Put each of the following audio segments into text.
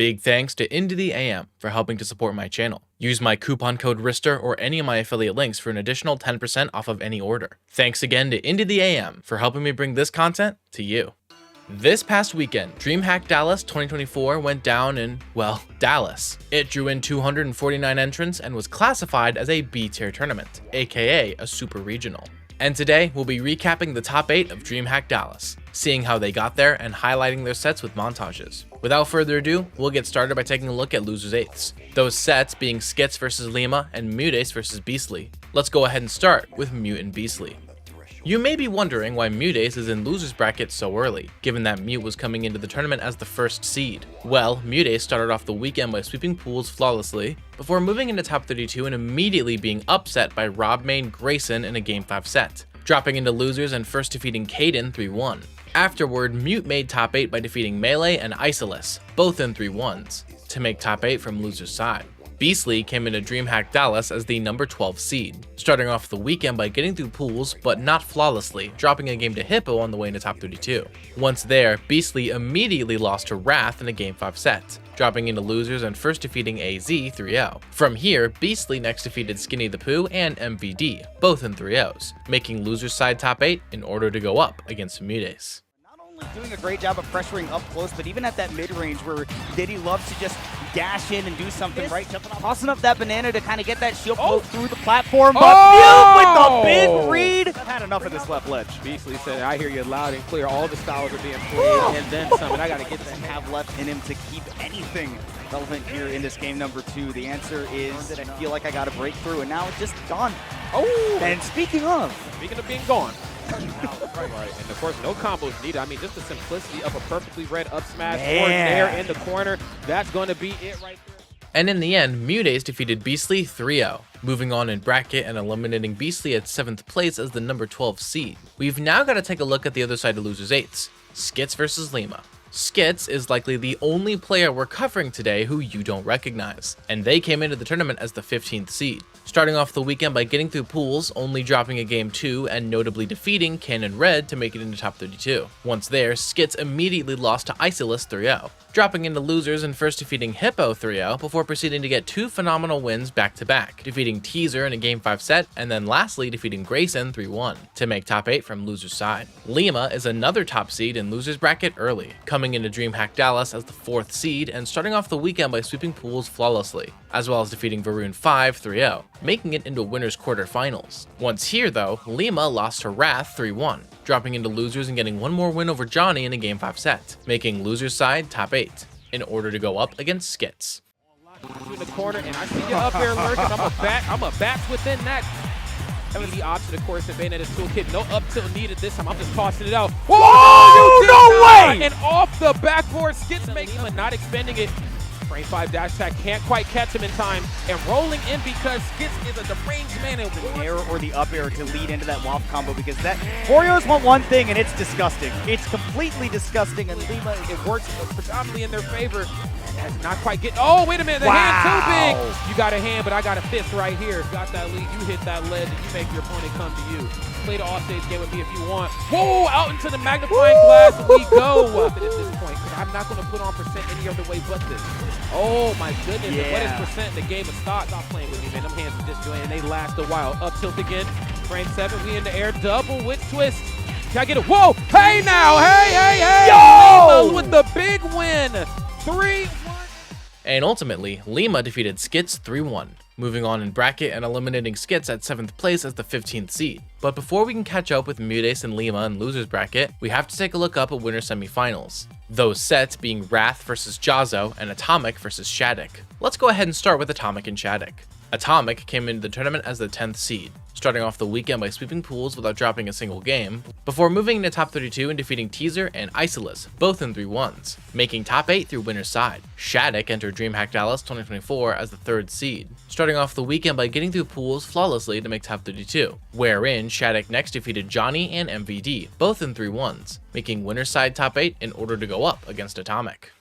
Big thanks to Into the AM for helping to support my channel. Use my coupon code RISTER or any of my affiliate links for an additional 10% off of any order. Thanks again to Into the AM for helping me bring this content to you. This past weekend, DreamHack Dallas 2024 went down in, well, Dallas. It drew in 249 entrants and was classified as a B-tier tournament, aka a super regional. And today, we'll be recapping the top 8 of DreamHack Dallas, seeing how they got there and highlighting their sets with montages. Without further ado, we'll get started by taking a look at Losers 8ths. Those sets being Skits vs Lima and Mutace vs Beastly. Let's go ahead and start with Mute and Beastly. You may be wondering why Mutace is in Losers bracket so early, given that Mute was coming into the tournament as the first seed. Well, Mutace started off the weekend by sweeping pools flawlessly, before moving into top 32 and immediately being upset by Rob Main Grayson in a Game 5 set, dropping into Losers and first defeating Kaden 3-1. Afterward, Mute made top 8 by defeating Melee and Isolus, both in 3-1s, to make top 8 from Losers' side. Beastly came into DreamHack Dallas as the number 12 seed, starting off the weekend by getting through pools but not flawlessly, dropping a game to Hippo on the way into top 32. Once there, Beastly immediately lost to Wrath in a Game 5 set, dropping into Losers and first defeating AZ 3-0. From here, Beastly next defeated Skinny the Pooh and MVD, both in 3-0s, making Losers' side top 8 in order to go up against Mutace. Doing a great job of pressuring up close, but even at that mid-range where Diddy loves to just dash in and do something, right? Tossing up that banana to kind of get that shield flow through the platform, but Mute with the big read! I've had enough of this left ledge. Beastly said, I hear you loud and clear, all the styles are being played, and then some, and I gotta get that. Have left in him to keep anything relevant here in this game number 2. The answer is that I feel like I got a breakthrough, and now it's just gone. And speaking of being gone. Right. And of course, no combos needed. I mean, just the simplicity of a perfectly read up smash or there in the corner. That's going to be it right there. And in the end, Mutace defeated Beastly 3-0, moving on in bracket and eliminating Beastly at 7th place as the number 12 seed. We've now got to take a look at the other side of Losers 8ths, Skits vs Lima. Skits is likely the only player we're covering today who you don't recognize, and they came into the tournament as the 15th seed, starting off the weekend by getting through pools, only dropping a game 2 and notably defeating Cannon Red to make it into top 32. Once there, Skits immediately lost to Isolus 3-0, dropping into Losers and first defeating Hippo 3-0 before proceeding to get 2 phenomenal wins back-to-back, defeating Teaser in a Game 5 set and then lastly defeating Grayson 3-1 to make top 8 from Losers' side. Lima is another top seed in Losers bracket early, coming into DreamHack Dallas as the 4th seed and starting off the weekend by sweeping pools flawlessly, as well as defeating Varun 5 3-0, making it into winners quarterfinals. Once here though, Lima lost to Wrath 3-1, dropping into Losers and getting one more win over Johnny in a Game 5 set, making Losers' side top 8, in order to go up against Skits. In the corner, and I see you up there lurking. I'm a bat within that. That was the option, of course, in Bayonetta toolkit. No up tilt needed this time. I'm just tossing it out. Whoa! No way! And off the backboard, Skits making it, not expending it. Frame 5 dash attack can't quite catch him in time, and rolling in because Skits is a deranged man. The air or the up air to lead into that waft combo, because that Oreos want one thing and it's disgusting. It's completely disgusting, and Lima, it works predominantly in their favor. That's not quite getting. Oh, wait a minute, the hand too big. You got a hand, but I got a fist right here. Got that lead, you hit that ledge, and you make your opponent come to you. Play the offstage game with me if you want. Whoa, out into the magnifying glass we go. At this point, I'm not going to put on percent any other way but this. Oh my goodness, and what is percent in the game of stock? Stop playing with me, man. Them hands are just doing, and they last a while. Up tilt again, frame 7, we in the air, double with twist. Can I get it? Whoa, hey now, hey. Yo! Lima with the big win, 3-1. And ultimately, Lima defeated Skits 3-1, moving on in bracket and eliminating Skits at 7th place as the 15th seed. But before we can catch up with Mutace and Lima in Losers bracket, we have to take a look up at winner semifinals. Those sets being Wrath vs Jazzo and Atomic vs Shattuck. Let's go ahead and start with Atomic and Shattuck. Atomic came into the tournament as the 10th seed, starting off the weekend by sweeping pools without dropping a single game, before moving into top 32 and defeating Teaser and Isolus, both in 3-1s, making top 8 through winner's side. Shattuck entered DreamHack Dallas 2024 as the 3rd seed, starting off the weekend by getting through pools flawlessly to make top 32, wherein Shattuck next defeated Johnny and MVD, both in 3-1s, making winner's side top 8 in order to go up against Atomic.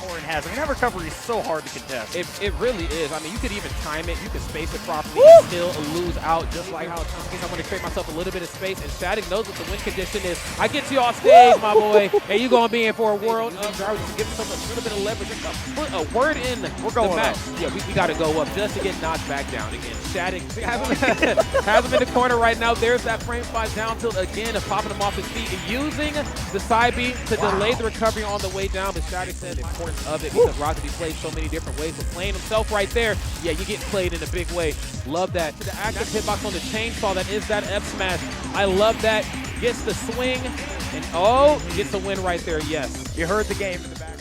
Corrin has. I mean, that recovery is so hard to contest. It really is. I mean, you could even time it. You could space it properly and still lose out, just like how I'm going to create myself a little bit of space. And Shattuck knows what the win condition is. I get you off stage, my boy, and you going to be in for a world of drivers. Give yourself a little bit of leverage. Put a word in We're going the match. Up. Yeah, we got to go up just to get knocked back down again. Shattuck has him in the corner right now. There's that frame 5 down tilt again of popping him off his feet and using the side B to delay the recovery on the way down. But Shattuck said the importance of it because Rocket plays so many different ways. But playing himself right there, yeah, you get played in a big way. Love that. To the active hitbox on the chainsaw, that is that F smash. I love that. Gets the swing and gets the win right there. Yes, you heard the game in the background.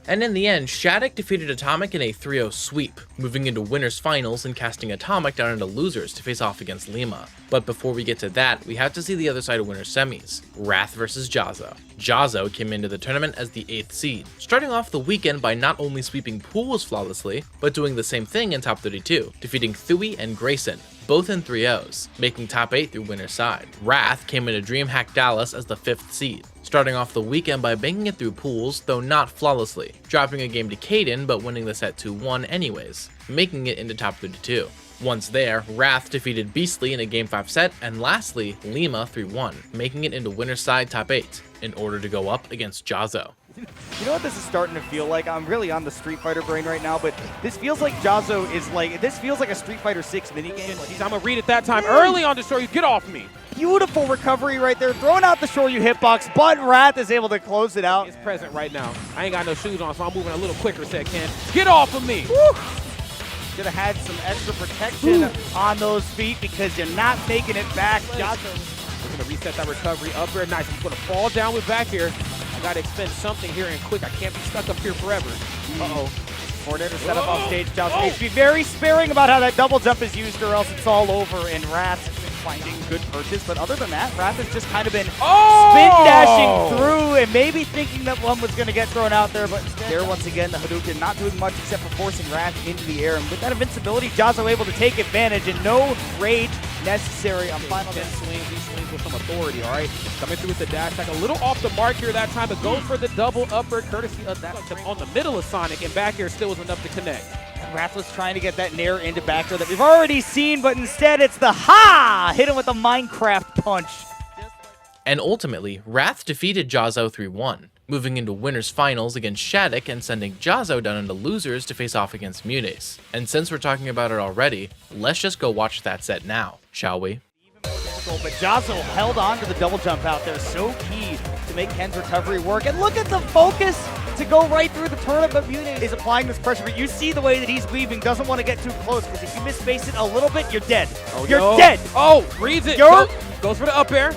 And in the end, Shattuck defeated Atomic in a 3-0 sweep, moving into winners finals and casting Atomic down into losers to face off against Lima. But before we get to that, we have to see the other side of winners semis, Wrath versus Jazzo. Jazzo came into the tournament as the 8th seed, starting off the weekend by not only sweeping pools flawlessly, but doing the same thing in top 32, defeating Thuy and Grayson, both in 3-0s, making top 8 through winner's side. Wrath came into DreamHack Dallas as the 5th seed, starting off the weekend by making it through pools, though not flawlessly, dropping a game to Caden but winning the set 2-1 anyways, making it into top 32. Once there, Wrath defeated Beastly in a game 5 set, and lastly, Lima 3-1, making it into winner's side top 8, in order to go up against Jazzo. You know what this is starting to feel like? I'm really on the Street Fighter brain right now, but this feels like Jazzo is like, this feels like a Street Fighter 6 minigame. I'm gonna read it that time early on to show you, get off me. Beautiful recovery right there, throwing out the Shoryu hitbox, but Wrath is able to close it out. It's present right now. I ain't got no shoes on, so I'm moving a little quicker, said Ken. Get off of me. Woo. Should have had some extra protection on those feet because you're not making it back. Jazzo. We're gonna reset that recovery up there. Nice, I'm gonna fall down with back here. I gotta expend something here and quick. I can't be stuck up here forever. Fortnite set up off stage. Jazzo needs to be very sparing about how that double jump is used or else it's all over. And Wrath has been finding good purchase. But other than that, Wrath has just kind of been spin dashing through and maybe thinking that one was going to get thrown out there. But there once again, the Hadouken not doing much except for forcing Wrath into the air. And with that invincibility, Jazzo able to take advantage and no rage necessary on final He swings with some authority, all right? Coming through with the dash attack, a little off the mark here that time, but goes for the double upper courtesy of that on the middle of Sonic, and back here still was enough to connect. Wrath was trying to get that nair into back air that we've already seen, but instead it's the ha! Hit him with a Minecraft punch. And ultimately, Wrath defeated Jazzo 3-1, moving into winners finals against Shattuck and sending Jazzo down into losers to face off against Mutes. And since we're talking about it already, let's just go watch that set now, shall we? But Jazzo held on to the double jump out there, so key to make Ken's recovery work. And look at the focus to go right through the turnip, but Mutes is applying this pressure. But you see the way that he's weaving, doesn't want to get too close, because if you misspace it a little bit, you're dead. You're dead. Oh, reads it. Goes for the up air.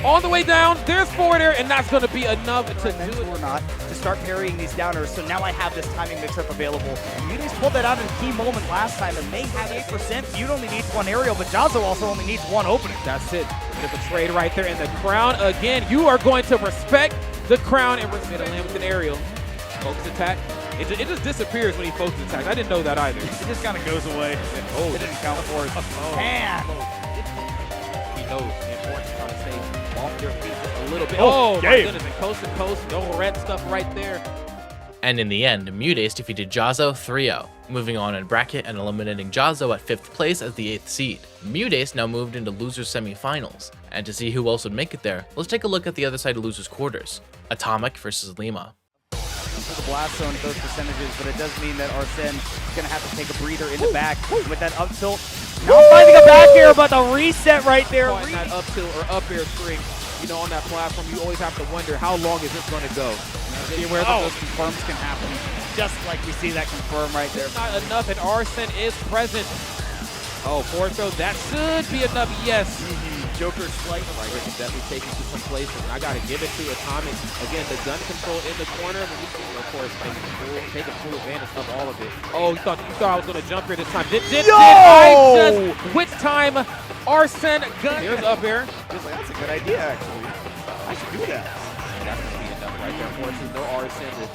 On the way down, there's forward air, and that's going to be enough to do it. Or not, to start parrying these downers. So now I have this timing mix-up available. Mutes pulled that out in a key moment last time, and they have 8%. Mute only needs one aerial, but Jazzo also only needs one opening. That's it. There's a trade right there in the crown. Again, you are going to respect the crown and respect the land with an aerial. Focus attack. It just disappears when he focus attacks. I didn't know that either. It just kind of goes away. It didn't count for it. Man. He knows the importance of trying to stay off their feet just a little bit. Oh my goodness, and coast to coast, no red stuff right there. And in the end, Mutes defeated Jazzo 3-0, moving on in bracket and eliminating Jazzo at 5th place as the 8th seed. Mutes now moved into losers semifinals, and to see who else would make it there, let's take a look at the other side of losers quarters, Atomic versus Lima. For the blast zone at those percentages, but it does mean that Arsene is going to have to take a breather in the back with that up tilt. Now finding a back air, but the reset right there. That up tilt or up air string, you know, on that platform, you always have to wonder how long is this going to go. Be aware that those confirms can happen, just like we see that confirm right there. Not enough, and Arsene is present. Oh, forward throw, that should be enough, yes. Joker slight right here can definitely take you to some places, and I got to give it to Atomic. Again, the gun control in the corner, but you can, of course, taking full advantage of all of it. Oh, you thought I was going to jump here this time. Did I just, which time, Arsene gun. Here's up here. Just like, that's a good idea, actually. I should do that. That's going to be enough right there for us. No Arsene.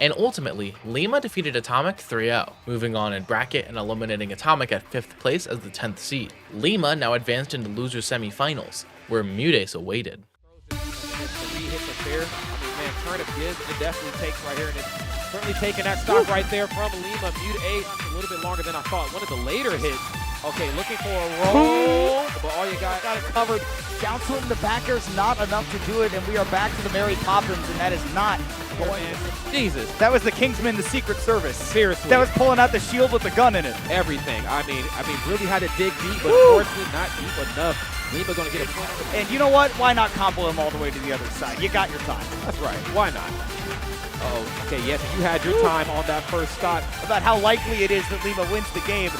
And ultimately, Lima defeated Atomic 3-0, moving on in bracket and eliminating Atomic at 5th place as the 10th seed. Lima now advanced into losers semifinals, where Mutes awaited. turn of gives and definitely takes right here. And it's certainly taking that stock right there from Lima. Mute 8, a little bit longer than I thought. One of the later hits. Okay, looking for a roll, but all you got Got it covered. Down to him, the back air's not enough to do it, and we are back to the Mary Poppins, and that is not going. Jesus. That was the Kingsman, the Secret Service. Seriously. That was pulling out the shield with the gun in it. Everything. I mean, really had to dig deep, but unfortunately not deep enough. Lima gonna get a point. And you know what? Why not combo him all the way to the other side? You got your time. That's right. Why not? Uh-oh. Okay, yes, you had your time on that first stock. About how likely it is that Lima wins the game,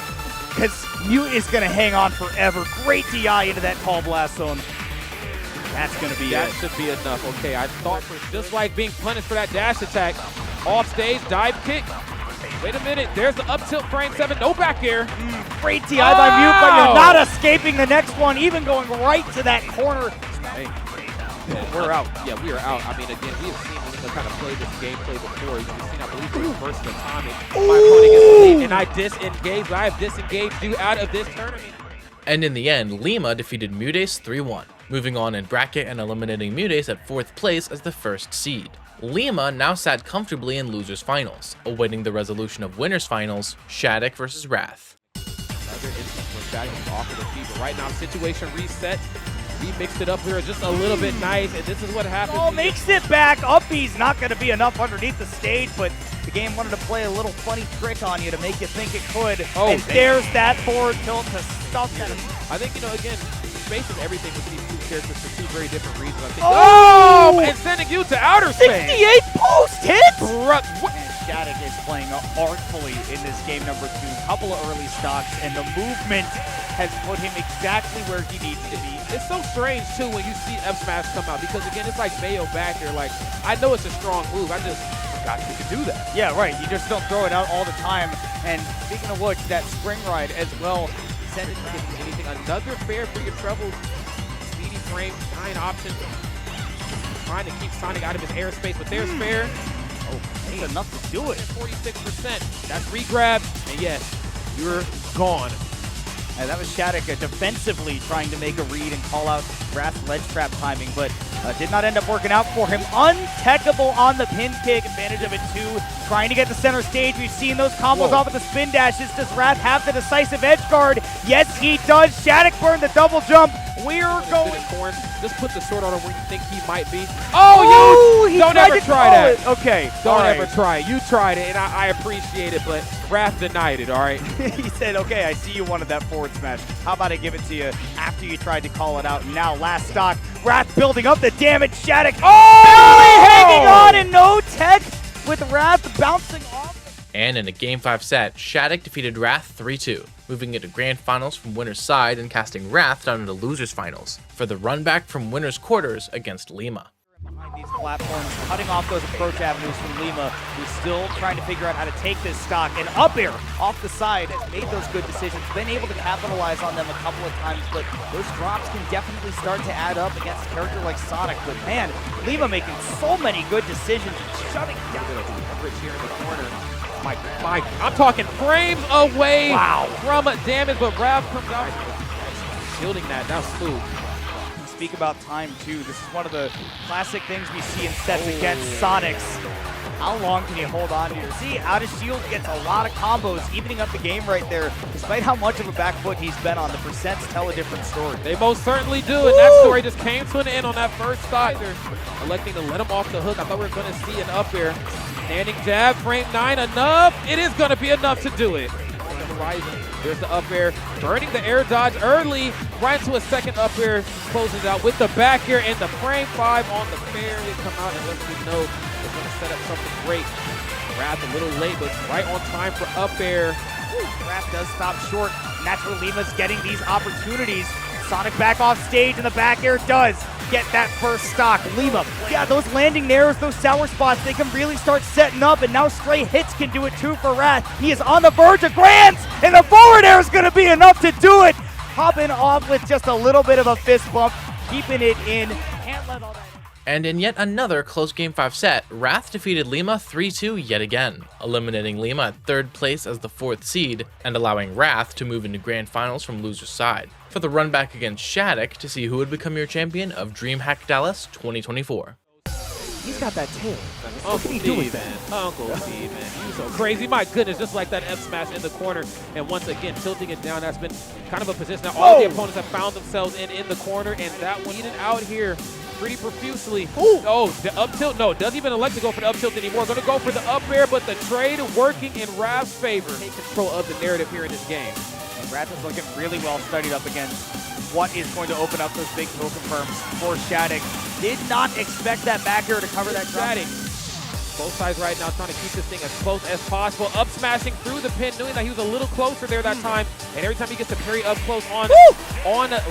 because Mute is going to hang on forever. Great DI into that tall blast zone. That's going to be That it. should be enough. Okay, I thought just like being punished for that dash attack. Off stage, dive kick. Wait a minute, there's the up tilt frame 7, no back air. Great DI by Mute, but you're not escaping the next one, even going right to that corner. Hey. We're out. Yeah, we are out. I mean, again, we have seen Lima kind of play this gameplay before. You've seen, I believe, the reverse of timing. My opponent gets the lead, and I disengaged. I have disengaged you out of this tournament. And in the end, Lima defeated Mudace 3-1, moving on in bracket and eliminating Mudace at 4th place as the first seed. Lima now sat comfortably in losers finals, awaiting the resolution of winners finals, Shattuck versus Wrath. Another instance where Shattuck was off of the feet, but right now situation reset. We mixed it up here just a little bit nice, and this is what happens. Oh, makes it back. Up B's not going to be enough underneath the stage, but the game wanted to play a little funny trick on you to make you think it could. Oh, and there's that forward tilt to stuff that. I think, again, space is everything with these two characters for two very different reasons. I think. Oh! And sending you to outer space. 68 post hits! What? And Shattuck is playing artfully in this game number 2. Couple of early stocks, and the movement has put him exactly where he needs to be. It's so strange, too, when you see F Smash come out, because, again, it's like Mayo back here. Like, I know it's a strong move. I just forgot you could do that. Yeah, right. You just don't throw it out all the time. And speaking of which, that spring ride as well. Send it to anything. Another fair for your troubles. Speedy frame, 9 options. Trying to keep Sonic out of his airspace, but there's fair. Oh, That's enough to do it. 46%. That's re-grab, and yes, you're gone. And that was Shattuck defensively trying to make a read and call out Wrath's ledge trap timing, but did not end up working out for him. Untechable on the pin kick, advantage of it too. Trying to get the center stage. We've seen those combos off of the spin dashes. Does Wrath have the decisive edge guard? Yes, he does. Shattuck burned the double jump. We're going. Just put the sword on him where you think he might be. Oh, you don't ever try that. Okay, don't ever try it. You tried it, and I appreciate it, but Wrath denied it, all right? He said, okay, I see you wanted that forward smash. How about I give it to you after you tried to call it out? And now last stock, Wrath building up the damage. Shattuck barely hanging on and no tech with Wrath bouncing off. And in a Game 5 set, Shattuck defeated Wrath 3-2, moving into Grand Finals from winner's side and casting Wrath down into losers finals for the run back from winner's quarters against Lima. Behind these platforms, cutting off those approach avenues from Lima, who's still trying to figure out how to take this stock. And up air off the side has made those good decisions, been able to capitalize on them a couple of times, but those drops can definitely start to add up against a character like Sonic. But man, Lima making so many good decisions, shutting down. Rich here in the corner. My, I'm talking frames away from damage, but Rav comes out. Shielding that smooth. Speak about time too. This is one of the classic things we see in sets against Sonics. How long can you hold on to? See, out of shield gets a lot of combos, evening up the game right there. Despite how much of a back foot he's been on, the percents tell a different story. They most certainly do, and that story just came to an end on that first stock. They're electing to let him off the hook. I thought we were going to see an up air. Standing jab, frame 9, enough. It is going to be enough to do it. On the horizon, there's the up air, burning the air dodge early, right into a second up air, closes out with the back air, and the frame 5 on the fair. They come out and let me know they're going to set up something great. Wrath a little late, but right on time for up air. Wrath does stop short, and that's where Lima's getting these opportunities. Sonic back off stage, and the back air does get that first stock. Lima, yeah, those landing narrows, those sour spots, they can really start setting up, and now stray hits can do it too for Wrath. He is on the verge of grands, and the forward air is going to be enough to do it. Hopping off with just a little bit of a fist bump, keeping it in. Can't let all that. And in yet another close Game 5 set, Wrath defeated Lima 3-2 yet again, eliminating Lima at 3rd place as the 4th seed, and allowing Wrath to move into Grand Finals from loser's side, for the run back against Shattuck to see who would become your champion of DreamHack Dallas 2024. he's got that tail. What Uncle can he do with D, that? man. Uncle D, man. You so crazy. My goodness, just like that F smash in the corner. And once again, tilting it down. That's been kind of a position that all the opponents have found themselves in the corner. And that one eaten out here pretty profusely. Ooh. Oh, the up tilt. No, doesn't even elect to go for the up tilt anymore. Going to go for the up air, but the trade working in Rav's favor. Take control of the narrative here in this game. And Raz is looking really well studied up against what is going to open up those big kill confirms for Shattuck. Did not expect that back air to cover that drop. Shattuck. Both sides right now trying to keep this thing as close as possible. Up smashing through the pin, knowing that he was a little closer there that time. And every time he gets to parry up close on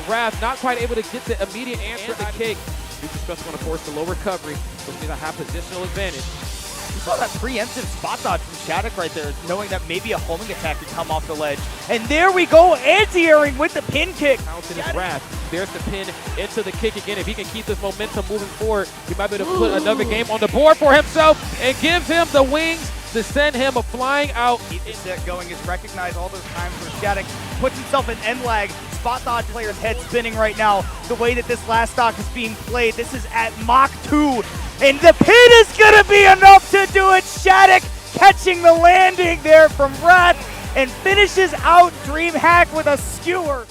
Rav, not quite able to get the immediate answer to the kick. He's just going to force the low recovery, so he's going to have positional advantage. You saw that preemptive spot dodge from Shattuck right there, knowing that maybe a homing attack could come off the ledge. And there we go, anti-airing with the pin kick. Counting his Rav. There's the pin into the kick again. If he can keep this momentum moving forward, he might be able to put another game on the board for himself and gives him the wings to send him flying out. Keeps it going, is recognized all those times where Shattuck puts himself in end lag. Spot dodge player's head spinning right now. The way that this last stock is being played, this is at Mach 2. And the pin is gonna be enough to do it. Shattuck catching the landing there from Wrath and finishes out DreamHack with a skewer.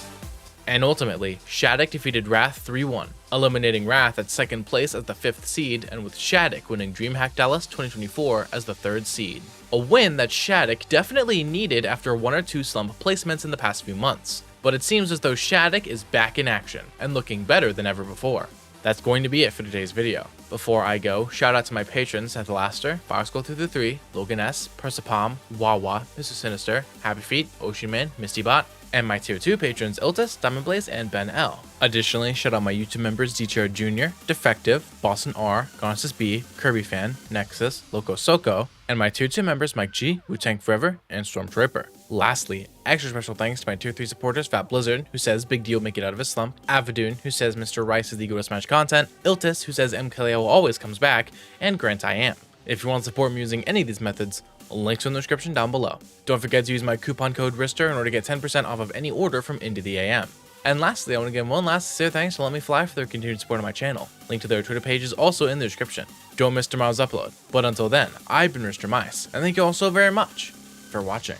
And ultimately, Shattuck defeated Wrath 3-1, eliminating Wrath at second place as the 5th seed, and with Shattuck winning DreamHack Dallas 2024 as the 3rd seed. A win that Shattuck definitely needed after 1 or 2 slump placements in the past few months. But it seems as though Shattuck is back in action, and looking better than ever before. That's going to be it for today's video. Before I go, shout out to my patrons Santalaster, Fireskull223, Logan S, Persipalm, Wawa, Mr. Sinister, Happy Feet, Ocean Man, Mistybot, and my tier 2 patrons Iltis, Diamond Blaze, and Ben L. Additionally, shout out my YouTube members DTR Jr., Defective, Boston R, Gonsis B, Kirby Fan, Nexus, Loco Soko, and my tier 2 members Mike G, Wu-Tang Forever, and Stormtrooper. Lastly, extra special thanks to my tier 3 supporters Fat Blizzard, who says Big Deal make it out of his slump, Avadoon, who says Mr. Rice is the go to Smash content, Iltis, who says MKLeo always comes back, and Grant I Am. If you want to support me using any of these methods, links are in the description down below. Don't forget to use my coupon code RISTER in order to get 10% off of any order from Into the AM. And lastly, I want to give one last sincere thanks to Let Me Fly for their continued support of my channel. Link to their Twitter page is also in the description. Don't miss tomorrow's upload. But until then, I've been Mr. Mice, and thank you all so very much for watching.